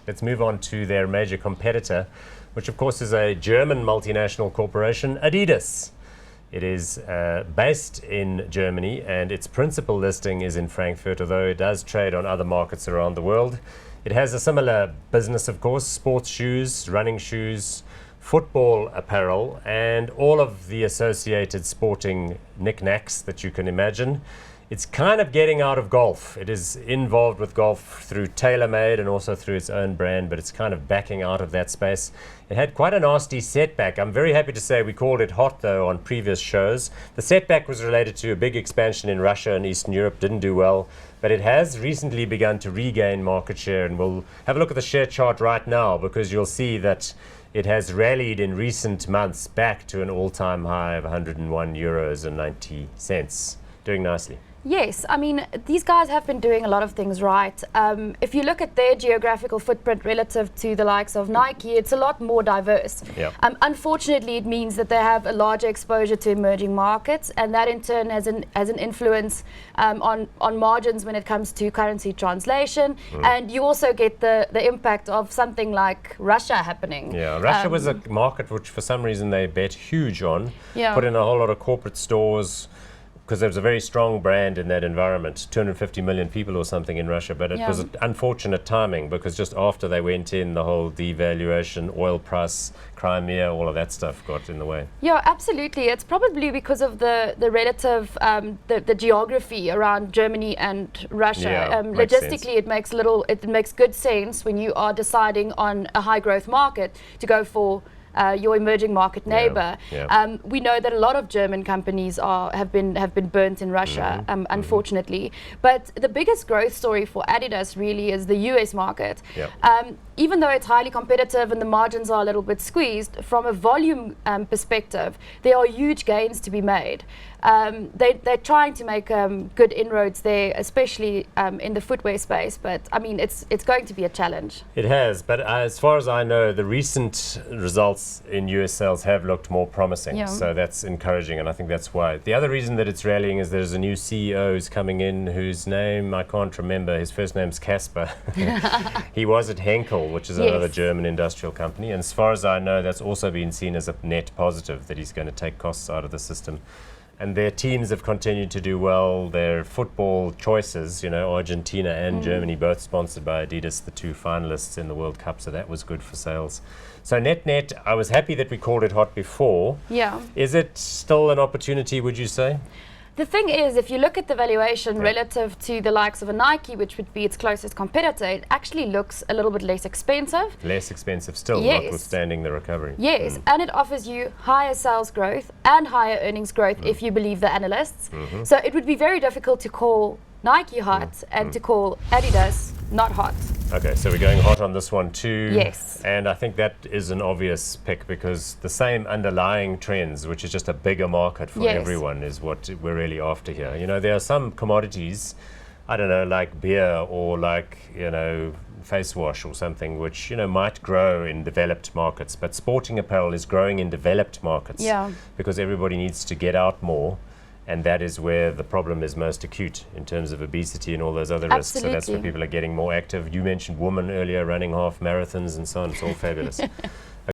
Let's move on to their major competitor, which of course is a German multinational corporation, Adidas. It is based in Germany and its principal listing is in Frankfurt, although it does trade on other markets around the world. It has a similar business, of course, sports shoes, running shoes, football apparel, and all of the associated sporting knickknacks that you can imagine. It's kind of getting out of golf. It is involved with golf through Taylormade and also through its own brand, but it's kind of backing out of that space. It had quite a nasty setback. I'm very happy to say we called it hot, though, on previous shows. The setback was related to a big expansion in Russia and Eastern Europe, didn't do well, but it has recently begun to regain market share, and we'll have a look at the share chart right now because you'll see that it has rallied in recent months back to an all-time high of 101 euros and 90 cents. Doing nicely. Yes, I mean, these guys have been doing a lot of things right. If you look at their geographical footprint relative to the likes of Nike, it's a lot more diverse. Yep. Unfortunately, it means that they have a larger exposure to emerging markets, and that in turn has an influence on margins when it comes to currency translation. And you also get the impact of something like Russia happening. Yeah, Russia was a market which for some reason they bet huge on, Yeah. put in a whole lot of corporate stores, because there was a very strong brand in that environment, 250 million people or something in Russia, but it Yeah. was unfortunate timing because just after they went in, the whole devaluation, oil price, Crimea, all of that stuff got in the way. Yeah, absolutely. It's probably because of the relative, the geography around Germany and Russia. Yeah, makes Logistically, it makes good sense when you are deciding on a high growth market to go for your emerging market neighbor. Yeah. We know that a lot of German companies have been burnt in Russia, unfortunately. But the biggest growth story for Adidas really is the US market. Yeah. Even though it's highly competitive and the margins are a little bit squeezed, from a volume perspective, there are huge gains to be made. They're trying to make good inroads there, especially in the footwear space. But I mean, it's going to be a challenge. It has, but as far as I know, the recent results in US sales have looked more promising. Yeah. So that's encouraging, and I think that's why. The other reason that it's rallying is there's a new CEO who's coming in whose name I can't remember. His first name's Casper. He was at Henkel, which is another Yes. German industrial company. And as far as I know, that's also been seen as a net positive, that he's going to take costs out of the system. And their teams have continued to do well. Their football choices, Argentina and Germany, both sponsored by Adidas, the two finalists in the World Cup, so that was good for sales. So net, I was happy that we called it hot before. Yeah. Is it still an opportunity, would you say? The thing is, if you look at the valuation relative to the likes of a Nike, which would be its closest competitor, it actually looks a little bit less expensive. Less expensive still, Yes. notwithstanding the recovery. Yes, and it offers you higher sales growth and higher earnings growth if you believe the analysts. So it would be very difficult to call Nike hot and to call Adidas not hot. Okay, so we're going hot on this one too. Yes. And I think that is an obvious pick because the same underlying trends, which is just a bigger market for Yes. everyone, is what we're really after here. There are some commodities, I don't know, like beer or like, face wash or something, which, might grow in developed markets. But sporting apparel is growing in developed markets because everybody needs to get out more. And that is where the problem is most acute in terms of obesity and all those other risks. So that's where people are getting more active. You mentioned women earlier running half marathons and so on. It's all fabulous.